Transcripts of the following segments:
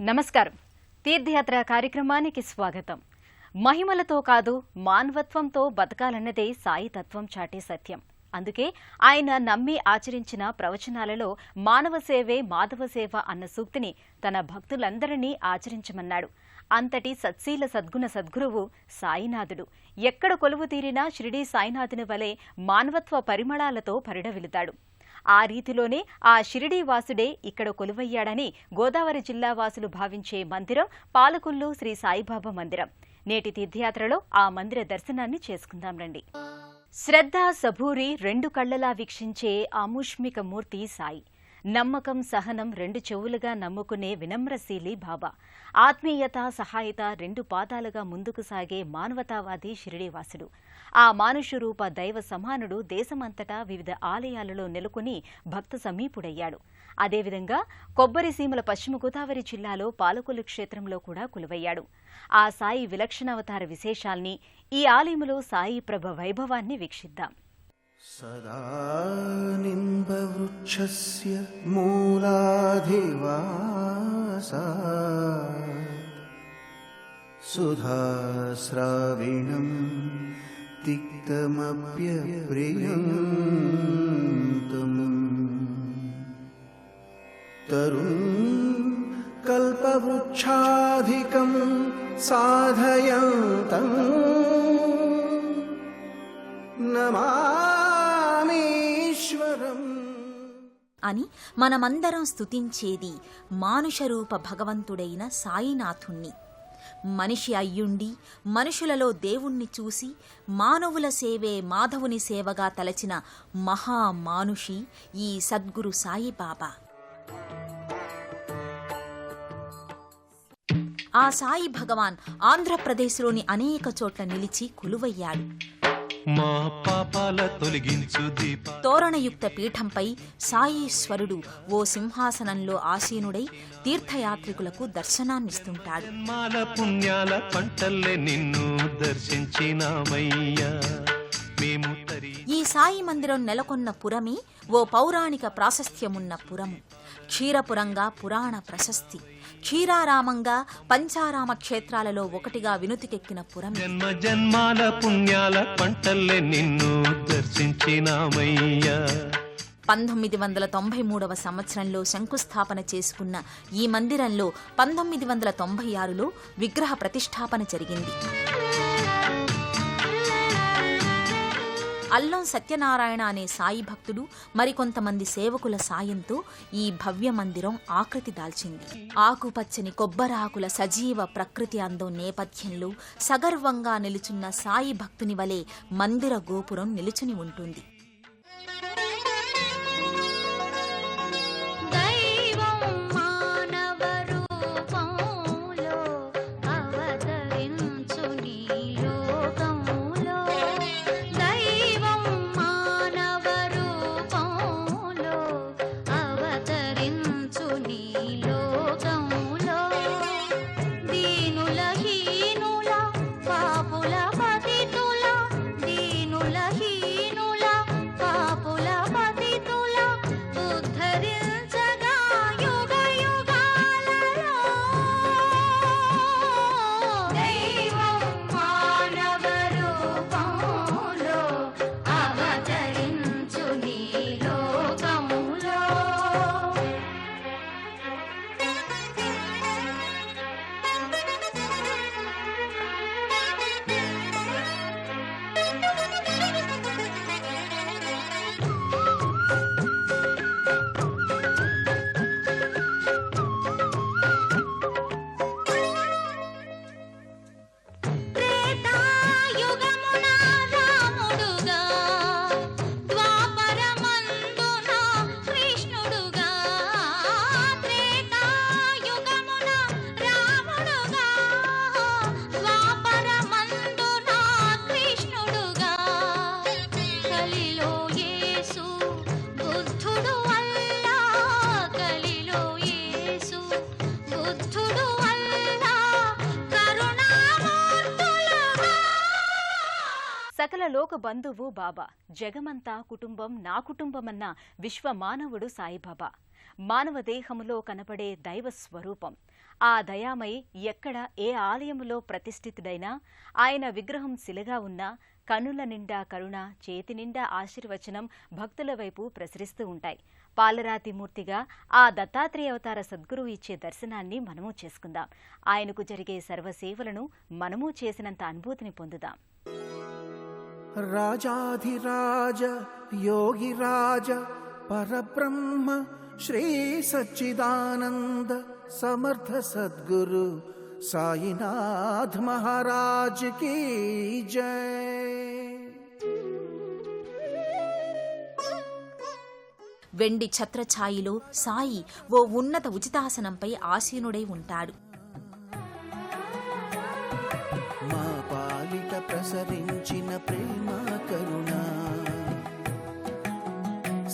నమస్కారం. తీర్థయాత్ర కార్యక్రమానికి స్వాగతం. మహిమలతో కాదు మానవత్వంతో బతకాలన్నదే సాయి తత్వం చాటే సత్యం. అందుకే ఆయన నమ్మి ఆచరించిన ప్రవచనాలలో మానవ సేవే మాధవ సేవ అన్న సూక్తిని తన భక్తులందరినీ ఆచరించమన్నాడు. అంతటి సత్శీల సద్గుణ సద్గురువు సాయినాథుడు. ఎక్కడ కొలువు తీరినా షిరిడీ సాయినాథుని వలె మానవత్వ పరిమళాలతో పరిఢవిల్లుతాడు. ఆ రీతిలోనే ఆ షిరిడీ వాసుడే ఇక్కడ కొలువయ్యాడని గోదావరి జిల్లా వాసులు భావించే మందిరం పాలకొల్లు శ్రీ సాయిబాబా మందిరం. నేటి తీర్థయాత్రలో ఆ మందిర దర్శనాన్ని చేసుకుందాం రండి. శ్రద్ధ సబూరి రెండు కళ్లలా వీక్షించే ఆముష్మిక మూర్తి సాయి. నమ్మకం సహనం రెండు చెవులుగా నమ్ముకునే వినమ్రశీలి బాబా. ఆత్మీయత సహాయత రెండు పాదాలుగా ముందుకు సాగే మానవతావాది షిరిడీవాసుడు. ఆ మానుషరూప దైవ సమానుడు దేశమంతటా వివిధ ఆలయాలలో నెలకొని భక్త సమీపుడయ్యాడు. అదేవిధంగా కొబ్బరిసీమల పశ్చిమ గోదావరి జిల్లాలో పాలకొల్లు క్షేత్రంలో కూడా కొలువయ్యాడు. ఆ సాయి విలక్షణావతార విశేషాల్ని, ఈ ఆలయంలో సాయి ప్రభ వైభవాన్ని వీక్షిద్దాం. సదానింబవృక్షస్య మూలాధివాసాత్ సుధాస్రావిణం తిక్తమప్యప్రియంతం తరుణ్ కల్పవృక్షాధికం సాధయంతం నమామీశ్వరం అని మనమందరం స్తుతించేది మానుషరూప భగవంతుడైన సాయినాథుణ్ణి. మనిషి అయ్యుండి మనుషులలో దేవుణ్ణి చూసి మానవుల సేవే మాధవుని సేవగా తలచిన మహామానుషి ఈ సద్గురు సాయిబాబా. ఆ సాయి భగవాన్ ఆంధ్రప్రదేశ్లోని అనేక చోట్ల నిలిచి కొలువయ్యాడు. మా పాపాల తొలగించు దీప తోరణయుక్త పీఠంపై సాయీశ్వరుడు ఓ సింహాసనంలో ఆసీనుడై తీర్థయాత్రికులకు దర్శనాన్నిస్తుంటాడు. మాల పుణ్యాల పంటల్లే నిన్ను దర్శించినామయ్యా మేము తరి. ఈ సాయి మందిరం నెలకొన్న పురమే ఓ పౌరాణిక ప్రాశస్త్యమున్న పురము. క్షీరపురంగా పురాణ ప్రశస్తి, క్షీరారామంగా పంచారామ క్షేత్రాలలో ఒకటిగా వినుతికెక్కిన పురం. జన్మ జన్మాల పుణ్యాల పంటల్లే నిన్ను దర్శించినామయ్యా. 1993వ సంవత్సరంలో శంకుస్థాపన చేసుకున్న ఈ మందిరంలో 1996లో విగ్రహ ప్రతిష్టాపన జరిగింది. అల్లం సత్యనారాయణ అనే సాయి భక్తుడు మరికొంతమంది సేవకుల సాయంతో ఈ భవ్య మందిరం ఆకృతి దాల్చింది. ఆకుపచ్చని కొబ్బరాకుల సజీవ ప్రకృతి అందం నేపథ్యంలో సగర్వంగా నిలుచున్న సాయి భక్తుని వలె మందిర గోపురం నిలుచుని ఉంటుంది. సకల లోక బంధువు బాబా. జగమంతా కుటుంబం నా కుటుంబమన్న విశ్వ మానవుడు సాయిబాబా. మానవ దేహములో కనపడే దైవ స్వరూపం. ఆ దయామై ఎక్కడ ఏ ఆలయములో ప్రతిష్ఠితుడైనా ఆయన విగ్రహం శిలగా ఉన్నా కనుల నిండా కరుణ, చేతి నిండా ఆశీర్వచనం భక్తుల వైపు ప్రసరిస్తూ ఉంటాయి. పాలరాతి మూర్తిగా ఆ దత్తాత్రేయ అవతార సద్గురువు ఇచ్చే దర్శనాన్ని మనము చేసుకుందాం. ఆయనకు జరిగే సర్వసేవలను మనము చేసినంత అనుభూతిని పొందుదాం. రాజాధిరాజ యోగిరాజ పరబ్రహ్మ శ్రీ సచ్చిదానంద సమర్థ సద్గురు సాయినాథ్ మహారాజ్ కీ జై. వెండి ఛత్రఛాయిలో సాయి ఓ ఉన్నత ఉచితాసనంపై ఆసీనుడై ఉంటాడు. మా పాలిట ప్రసరించిన ప్రేమ కరుణ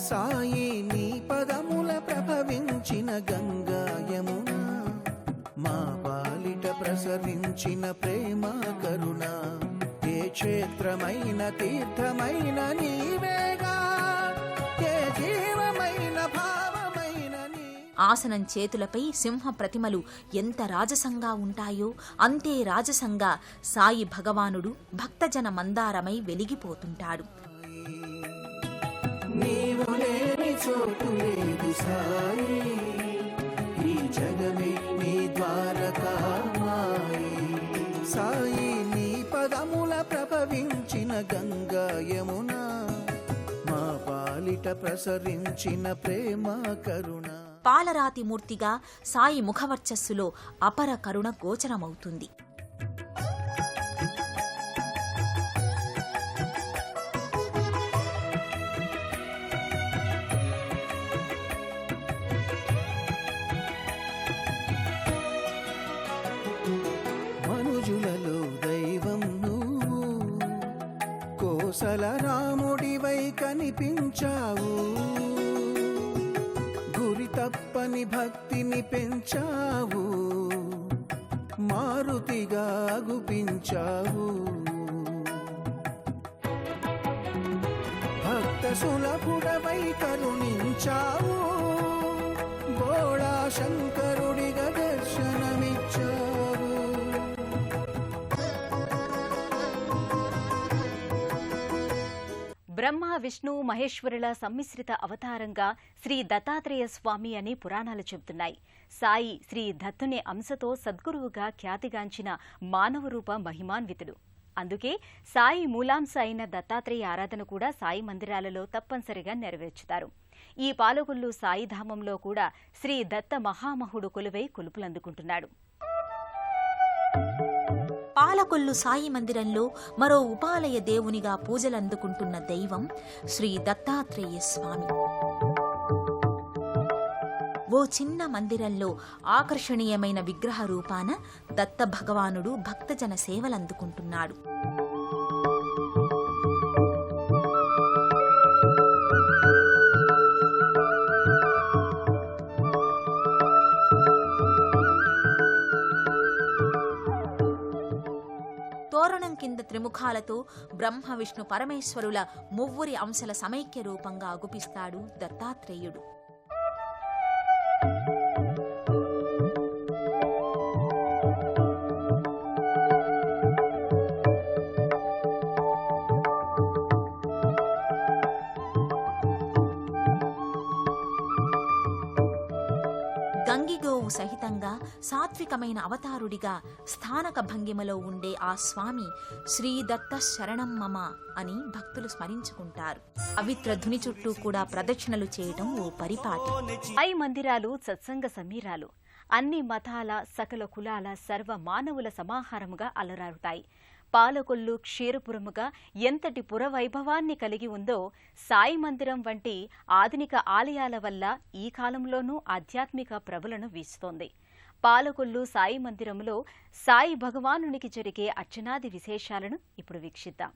సాయి నీ పదముల ప్రభవించిన గంగా యమున. మా పాలిట ప్రసరించిన ప్రేమ కరుణ ఏ క్షేత్రమైన తీర్థమైన నీవేగా, ఏ జీవమైన భావమైన నీ. ఆసనం చేతులపై సింహ ప్రతిమలు ఎంత రాజసంగా ఉంటాయో అంతే రాజసంగా సాయి భగవానుడు భక్తజన మందారమై వెలిగిపోతుంటాడు. నీవు లేని చోటు లేదు సాయి, ఈ జగమే నీ ద్వారకామాయి. సాయి నీ పదముల ప్రభవించిన గంగా యమున, మా పాలిట ప్రసరించిన ప్రేమ కరుణ. పాలరాతి మూర్తిగా సాయి ముఖవర్చస్సులో అపర కరుణ గోచరమవుతుంది. మనుజులలో దైవం నువ్వు, కోసల రాముడివై కనిపించావు. గురి తప్పని భక్తిని పెంచావు, మారుతిగా గుపించావు. భక్త సులభుడవై కరుణించావు, బోళా శంకరుడిగా దర్శనమిచ్చావు. బ్రహ్మ, విష్ణు, మహేశ్వరుల సమ్మిశ్రిత అవతారంగా శ్రీ దత్తాత్రేయ స్వామి అని పురాణాలు చెబుతున్నాయి. సాయి శ్రీ దత్తుని అంశతో సద్గురువుగా ఖ్యాతిగాంచిన మానవ రూప మహిమాన్వితుడు. అందుకే సాయి మూలాంశ అయిన దత్తాత్రేయ ఆరాధన కూడా సాయి మందిరాలలో తప్పనిసరిగా నెరవేర్చుతారు. ఈ పాలకొల్లు సాయిధామంలో కూడా శ్రీ దత్త మహామహుడు కొలువై కొలుపులందుకుంటున్నాడు. పాలకొల్లు సాయి మందిరంలో మరో ఉపాలయ దేవునిగా పూజలందుకుంటున్న దైవం శ్రీ దత్తాత్రేయ స్వామి. ఓ చిన్న మందిరంలో ఆకర్షణీయమైన విగ్రహ రూపాన దత్త భగవానుడు భక్తజన సేవలందుకుంటున్నాడు. తోరణం కింద త్రిముఖాలతో బ్రహ్మ, విష్ణు, పరమేశ్వరుల మువ్వురి అంశల సమైక్య రూపంగా అగుపిస్తాడు దత్తాత్రేయుడు. గంగిగోవు సహితంగా సాత్వికమైన అవతారుడిగా స్థానక భంగిమలో ఉండే ఆ స్వామి శ్రీ దత్త శరణం మమ అని భక్తులు స్మరించుకుంటారు. పవిత్ర ధుని చుట్టూ కూడా ప్రదక్షిణలు చేయటం ఓ పరిపాటి. సాయి మందిరాలు సత్సంగ సమీరాలు. అన్ని మతాల, సకల కులాల, సర్వ మానవుల సమాహారముగా అలరారుతాయి. పాలకొల్లు క్షీరపురముగా ఎంతటి పురవైభవాన్ని కలిగి ఉందో సాయి మందిరం వంటి ఆధునిక ఆలయాల వల్ల ఈ కాలంలోనూ ఆధ్యాత్మిక ప్రబలను వీస్తోంది. పాలకొల్లు సాయి మందిరంలో సాయి భగవానునికి జరిగే అర్చనాది విశేషాలను ఇప్పుడు వీక్షిద్దాం.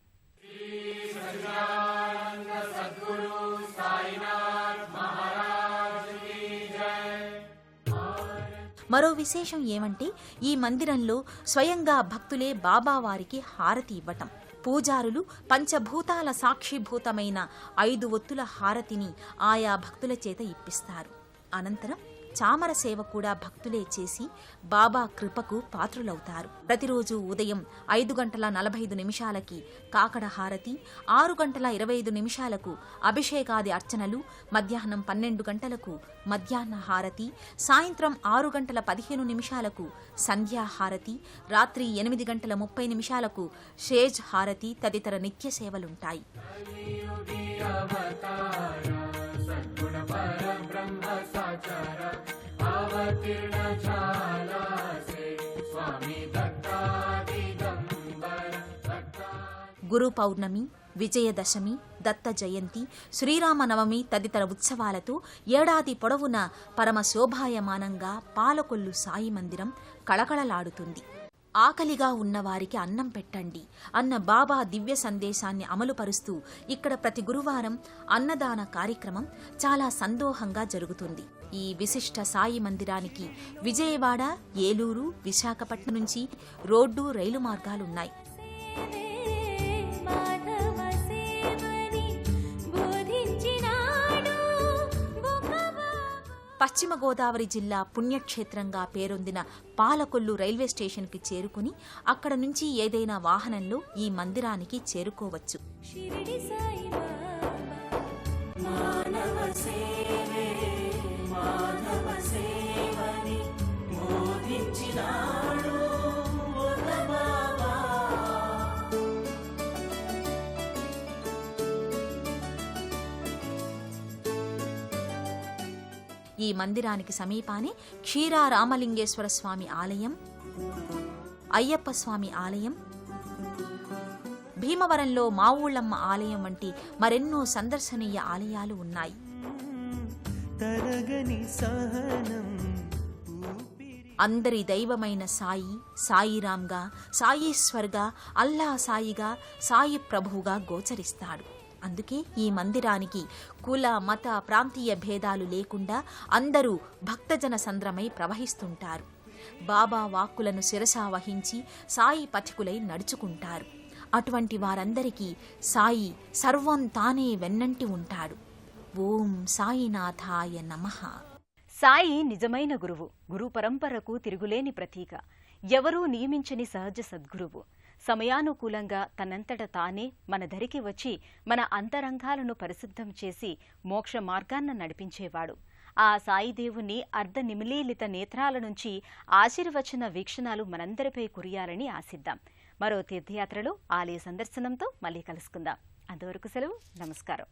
మరో విశేషం ఏమంటే ఈ మందిరంలో స్వయంగా భక్తులే బాబావారికి హారతి ఇవ్వటం. పూజారులు పంచభూతాల సాక్షిభూతమైన 5 ఒత్తుల హారతిని ఆయా భక్తుల చేత ఇప్పిస్తారు. అనంతరం చామర సేవ కూడా భక్తులే చేసి బాబా కృపకు పాత్రులవుతారు. ప్రతిరోజు ఉదయం 5:45 కాకడ హారతి, 6:25 అభిషేకాది అర్చనలు, మధ్యాహ్నం 12 గంటలకు మధ్యాహ్న హారతి, సాయంత్రం 6:15 సంధ్యా హారతి, రాత్రి 8:30 షేజ్ హారతి తదితర నిత్య సేవలుంటాయి. గురు పౌర్ణమి, విజయదశమి, దత్త జయంతి, శ్రీరామనవమి తదితర ఉత్సవాలతో ఏడాది పొడవునా పరమ శోభాయమానంగా పాలకొల్లు సాయి మందిరం కళకళలాడుతుంది. ఆకలిగా ఉన్నవారికి అన్నం పెట్టండి అన్న బాబా దివ్య సందేశాన్ని అమలుపరుస్తూ ఇక్కడ ప్రతి గురువారం అన్నదాన కార్యక్రమం చాలా సందోహంగా జరుగుతుంది. ఈ విశిష్ట సాయి మందిరానికి విజయవాడ, ఏలూరు, విశాఖపట్నం నుంచి రోడ్డు, రైలు మార్గాలున్నాయి. పశ్చిమ గోదావరి జిల్లా పుణ్యక్షేత్రంగా పేరొందిన పాలకొల్లు రైల్వే స్టేషన్కి చేరుకుని అక్కడ నుంచి ఏదైనా వాహనంలో ఈ మందిరానికి చేరుకోవచ్చు. ఈ మందిరానికి సమీపానే క్షీరారామలింగేశ్వర స్వామి ఆలయం, అయ్యప్ప స్వామి ఆలయం, భీమవరంలో మావుళ్ళమ్మ ఆలయం వంటి మరెన్నో సందర్శనీయ ఆలయాలు ఉన్నాయి. అందరి దైవమైన సాయి, సాయిరాంగా, సాయీశ్వర్గా, అల్లా సాయిగా, సాయి ప్రభువుగా గోచరిస్తాడు. అందుకే ఈ మందిరానికి కుల, మత, ప్రాంతీయ భేదాలు లేకుండా అందరూ భక్తజన సంద్రమై ప్రవహిస్తుంటారు. బాబా వాక్కులను శిరసా వహించి సాయి పథికులై నడుచుకుంటారు. అటువంటి వారందరికీ సాయి సర్వం తానే వెన్నంటి ఉంటాడు. ఓం సాయినాథాయ నమః. సాయి నిజమైన గురువు, గురు పరంపరకు తిరుగులేని ప్రతీక, ఎవరూ నియమించని సహజ సద్గురువు. సమయానుకూలంగా తనంతట తానే మన దరికి వచ్చి మన అంతరంగాలను పరిశుద్ధం చేసి మోక్ష మార్గాన్న నడిపించేవాడు. ఆ సాయిదేవుని అర్ధనిమిలీలిత నేత్రాల నుంచి ఆశీర్వచన వీక్షణాలు మనందరిపై కురియాలని ఆశిద్దాం. మరో తీర్థయాత్రలో ఆలయ సందర్శనంతో మళ్ళీ కలుసుకుందాం. అంతవరకు సెలవు. నమస్కారం.